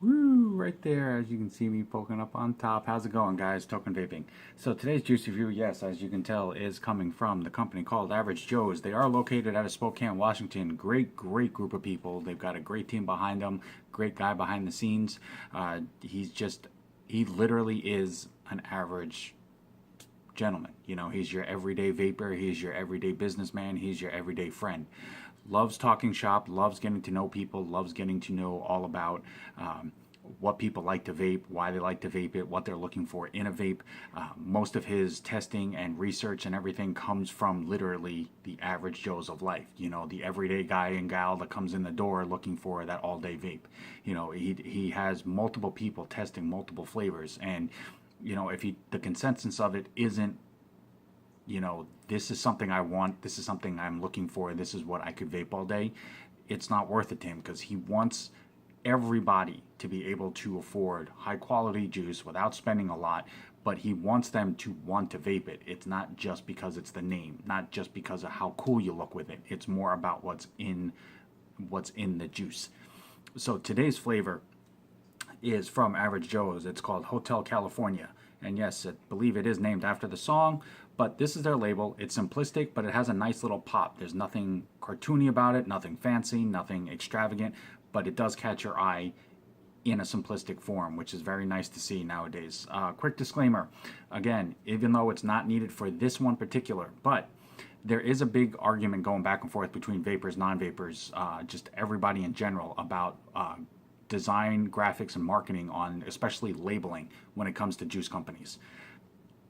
Woo, right there, as you can see me poking up on top. How's it going, guys? Token Vaping. So today's juice review, yes, as you can tell, is coming from the company called Average Joe's. They are located out of Spokane, Washington. Great group of people. They've got a great team behind them. Great guy behind the scenes. He literally is an average gentleman. You know, he's your everyday vapor, he's your everyday businessman, he's your everyday friend. Loves talking shop, loves getting to know people, loves getting to know all about what people like to vape, why they like to vape it, what they're looking for in a vape. Most of his testing and research and everything comes from literally the average Joes of life. You know, the everyday guy and gal that comes in the door looking for that all-day vape. You know, he has multiple people testing multiple flavors, and you know, if the consensus of it isn't, you know, this is something I want, this is something I'm looking for, this is what I could vape all day, it's not worth it to him, because he wants everybody to be able to afford high quality juice without spending a lot, but he wants them to want to vape it. It's not just because it's the name, not just because of how cool you look with it. It's more about what's in the juice. So today's flavor is from Average Joe's. It's called Hotel California. And yes, I believe it is named after the song, but this is their label. It's simplistic, but it has a nice little pop. There's nothing cartoony about it, nothing fancy, nothing extravagant, but it does catch your eye in a simplistic form, which is very nice to see nowadays. Quick disclaimer, again, even though it's not needed for this one particular, but there is a big argument going back and forth between vapors, non-vapors, just everybody in general about design, graphics, and marketing on especially labeling when it comes to juice companies.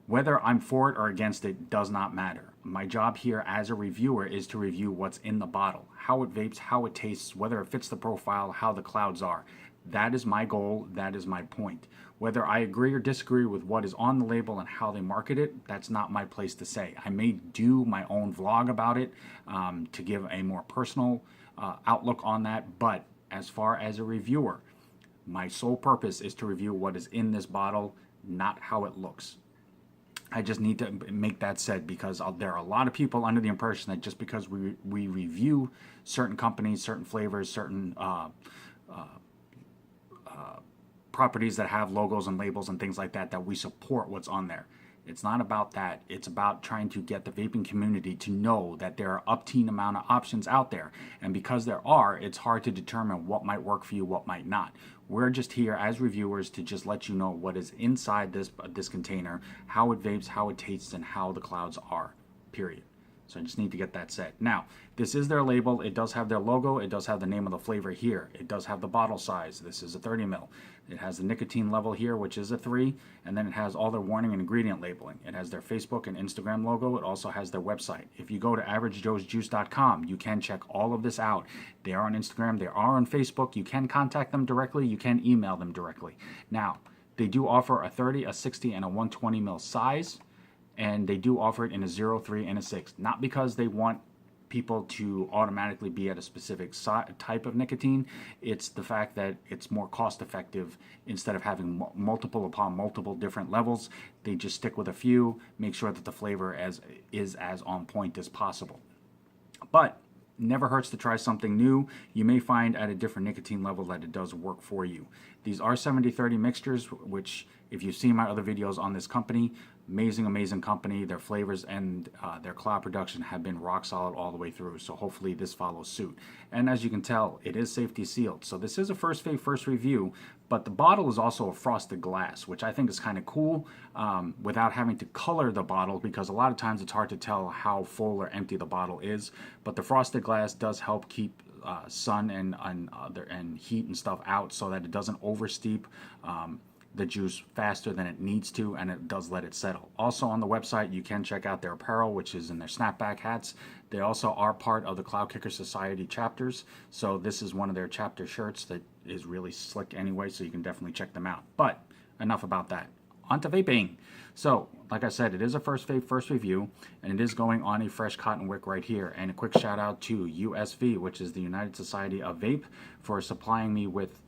Whether I'm for it or against it does not matter. My job here as a reviewer is to review what's in the bottle, how it vapes, how it tastes, whether it fits the profile, how the clouds are. That is my goal, that is my point. Whether I agree or disagree with what is on the label and how they market it, that's not my place to say. I may do my own vlog about it to give a more personal outlook on that, but as far as a reviewer, my sole purpose is to review what is in this bottle, not how it looks. I just need to make that said, because there are a lot of people under the impression that just because we review certain companies, certain flavors, certain properties that have logos and labels and things like that, that we support what's on there. It's not about that. It's about trying to get the vaping community to know that there are upteen amount of options out there. And because there are, it's hard to determine what might work for you, what might not. We're just here as reviewers to just let you know what is inside this container, how it vapes, how it tastes, and how the clouds are, period. So I just need to get that said. Now, this is their label. It does have their logo. It does have the name of the flavor here. It does have the bottle size. This is a 30 ml. It has the nicotine level here, which is a 3, and then it has all their warning and ingredient labeling. It has their Facebook and Instagram logo. It also has their website. If you go to averagejoesjuice.com, you can check all of this out. They are on Instagram. They are on Facebook. You can contact them directly. You can email them directly. Now, they do offer a 30, a 60, and a 120 ml size, and they do offer it in a 0, 3, and a 6. Not because they want people to automatically be at a specific type of nicotine. It's the fact that it's more cost effective. Instead of having multiple upon multiple different levels, they just stick with a few, make sure that the flavor is as on point as possible. But never hurts to try something new. You may find at a different nicotine level that it does work for you. These are 70-30 mixtures, which if you've seen my other videos on this company, amazing company. Their flavors and their cloud production have been rock solid all the way through. So hopefully this follows suit. And as you can tell, it is safety sealed. So this is a first review, but the bottle is also a frosted glass, which I think is kind of cool without having to color the bottle, because a lot of times it's hard to tell how full or empty the bottle is. But the frosted glass does help keep sun and heat and stuff out, so that it doesn't oversteep the juice faster than it needs to, and it does let it settle. Also on the website, you can check out their apparel, which is in their snapback hats. They also are part of the Cloud Kicker Society chapters, so this is one of their chapter shirts that is really slick anyway, so you can definitely check them out. But enough about that. On to vaping. So, like I said, it is a first review, and it is going on a fresh cotton wick right here. And a quick shout out to USV, which is the United Society of Vape, for supplying me with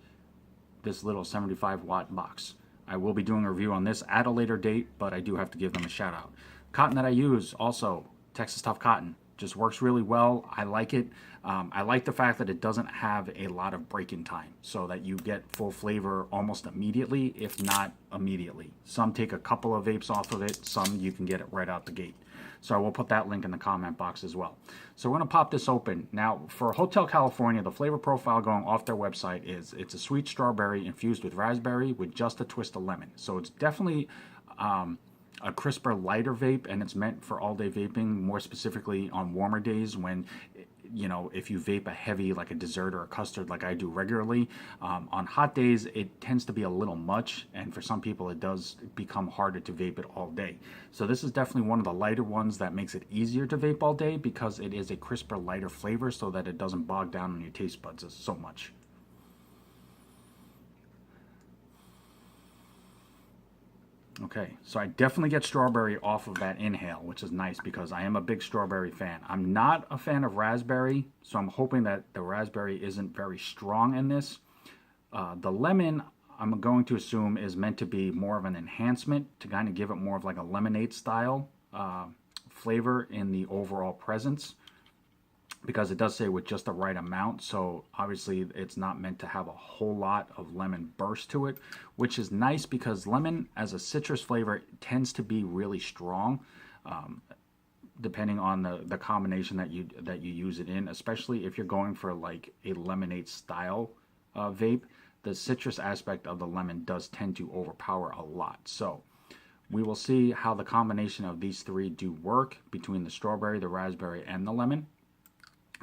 this little 75-watt box. I will be doing a review on this at a later date, but I do have to give them a shout out. Cotton that I use, also Texas Tough Cotton. Just works really well. I like it. I like the fact that it doesn't have a lot of break-in time, so that you get full flavor almost immediately, if not immediately. Some take a couple of vapes off of it. Some you can get it right out the gate. So I will put that link in the comment box as well. So we're going to pop this open. Now, for Hotel California, the flavor profile going off their website is it's a sweet strawberry infused with raspberry with just a twist of lemon. So it's definitely a crisper, lighter vape, and it's meant for all-day vaping, more specifically on warmer days when, you know, if you vape a heavy, like a dessert or a custard like I do regularly. On hot days, it tends to be a little much, and for some people it does become harder to vape it all day. So this is definitely one of the lighter ones that makes it easier to vape all day, because it is a crisper, lighter flavor, so that it doesn't bog down on your taste buds so much. Okay, so I definitely get strawberry off of that inhale, which is nice because I am a big strawberry fan. I'm not a fan of raspberry, so I'm hoping that the raspberry isn't very strong in this. The lemon, I'm going to assume, is meant to be more of an enhancement to kind of give it more of like a lemonade style flavor in the overall presence, because it does say with just the right amount. So obviously it's not meant to have a whole lot of lemon burst to it, which is nice because lemon as a citrus flavor tends to be really strong, depending on the combination that you use it in, especially if you're going for like a lemonade style vape. The citrus aspect of the lemon does tend to overpower a lot. So we will see how the combination of these three do work between the strawberry, the raspberry, and the lemon.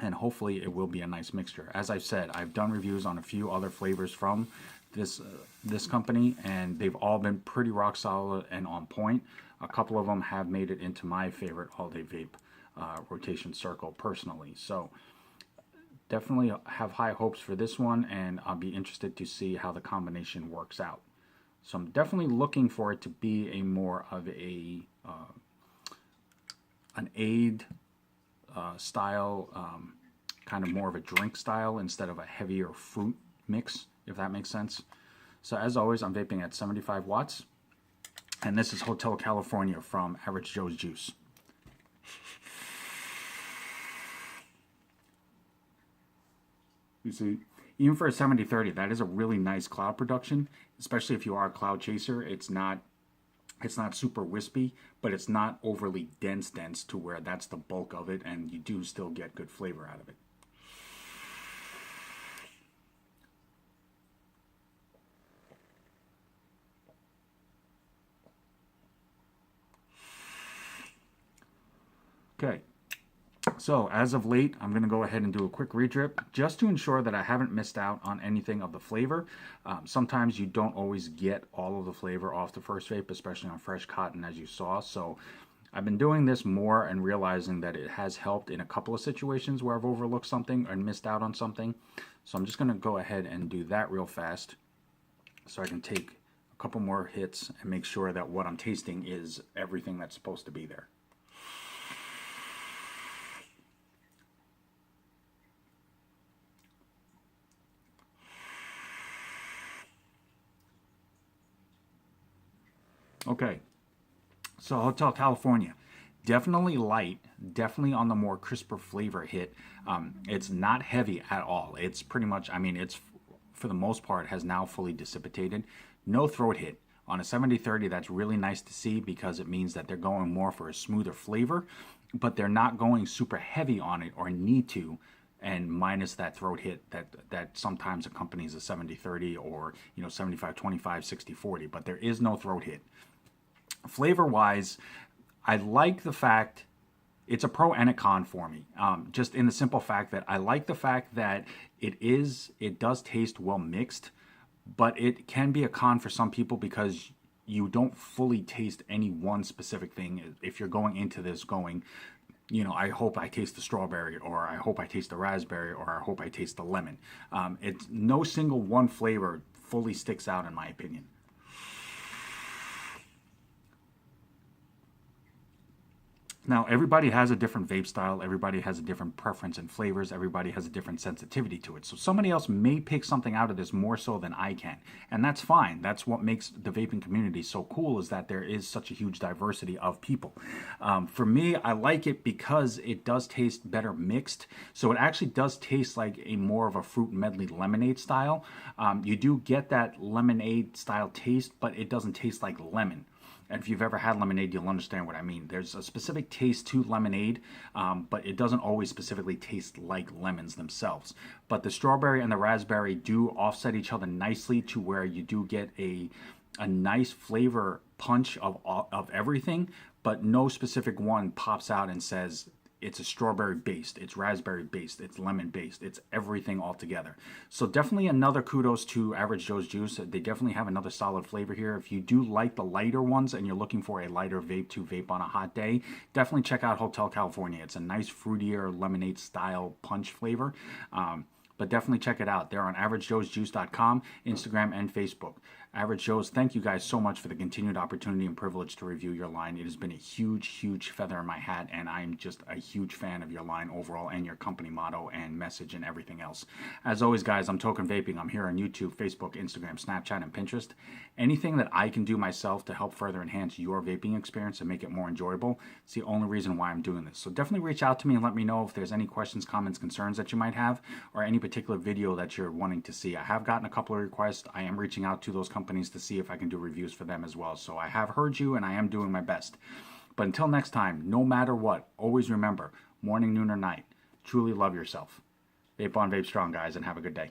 And hopefully it will be a nice mixture. As I've said, I've done reviews on a few other flavors from this company, and they've all been pretty rock solid and on point. A couple of them have made it into my favorite all-day vape rotation circle personally. So definitely have high hopes for this one, and I'll be interested to see how the combination works out. So I'm definitely looking for it to be a more of a an aid style, kind of more of a drink style instead of a heavier fruit mix, if that makes sense. So as always, I'm vaping at 75 watts, and this is Hotel California from Average Joe's Juice. You see, even for a 70-30, that is a really nice cloud production, especially if you are a cloud chaser. It's not super wispy, but it's not overly dense to where that's the bulk of it, and you do still get good flavor out of it. Okay, so as of late, I'm going to go ahead and do a quick redrip just to ensure that I haven't missed out on anything of the flavor. Sometimes you don't always get all of the flavor off the first vape, especially on fresh cotton, as you saw. So I've been doing this more and realizing that it has helped in a couple of situations where I've overlooked something or missed out on something. So I'm just going to go ahead and do that real fast so I can take a couple more hits and make sure that what I'm tasting is everything that's supposed to be there. Okay, so Hotel California, definitely light, definitely on the more crisper flavor hit. It's not heavy at all. It's pretty much, I mean, it's for the most part has now fully dissipated. No throat hit. On a 70-30, that's really nice to see because it means that they're going more for a smoother flavor, but they're not going super heavy on it or need to, and minus that throat hit that sometimes accompanies a 70-30 or 75-25, 60-40, but there is no throat hit. Flavor wise, I like the fact it's a pro and a con for me. Just in the simple fact that I like the fact that it does taste well mixed, but it can be a con for some people because you don't fully taste any one specific thing. If you're going into this going, I hope I taste the strawberry, or I hope I taste the raspberry, or I hope I taste the lemon. It's no single one flavor fully sticks out in my opinion. Now, everybody has a different vape style. Everybody has a different preference in flavors. Everybody has a different sensitivity to it. So somebody else may pick something out of this more so than I can. And that's fine. That's what makes the vaping community so cool, is that there is such a huge diversity of people. For me, I like it because it does taste better mixed. So it actually does taste like a more of a fruit medley lemonade style. You do get that lemonade style taste, but it doesn't taste like lemon. And if you've ever had lemonade, you'll understand what I mean. There's a specific taste to lemonade, but it doesn't always specifically taste like lemons themselves. But the strawberry and the raspberry do offset each other nicely to where you do get a nice flavor punch of everything, but no specific one pops out and says, it's a strawberry based, it's raspberry based, it's lemon based, it's everything all together. So definitely another kudos to Average Joe's Juice. They definitely have another solid flavor here. If you do like the lighter ones and you're looking for a lighter vape to vape on a hot day, definitely check out Hotel California. It's a nice fruitier lemonade style punch flavor. But definitely check it out. They're on averagejoesjuice.com, Instagram, and Facebook. Average Joe's, thank you guys so much for the continued opportunity and privilege to review your line. It has been a huge, huge feather in my hat, and I'm just a huge fan of your line overall and your company motto and message and everything else. As always, guys, I'm Token Vaping. I'm here on YouTube, Facebook, Instagram, Snapchat, and Pinterest. Anything that I can do myself to help further enhance your vaping experience and make it more enjoyable, it's the only reason why I'm doing this. So definitely reach out to me and let me know if there's any questions, comments, concerns that you might have, or any particular video that you're wanting to see. I have gotten a couple of requests. I am reaching out to those companies to see if I can do reviews for them as well. So I have heard you and I am doing my best. But until next time, no matter what, always remember, morning, noon, or night, truly love yourself. Vape on, vape strong, guys, and have a good day.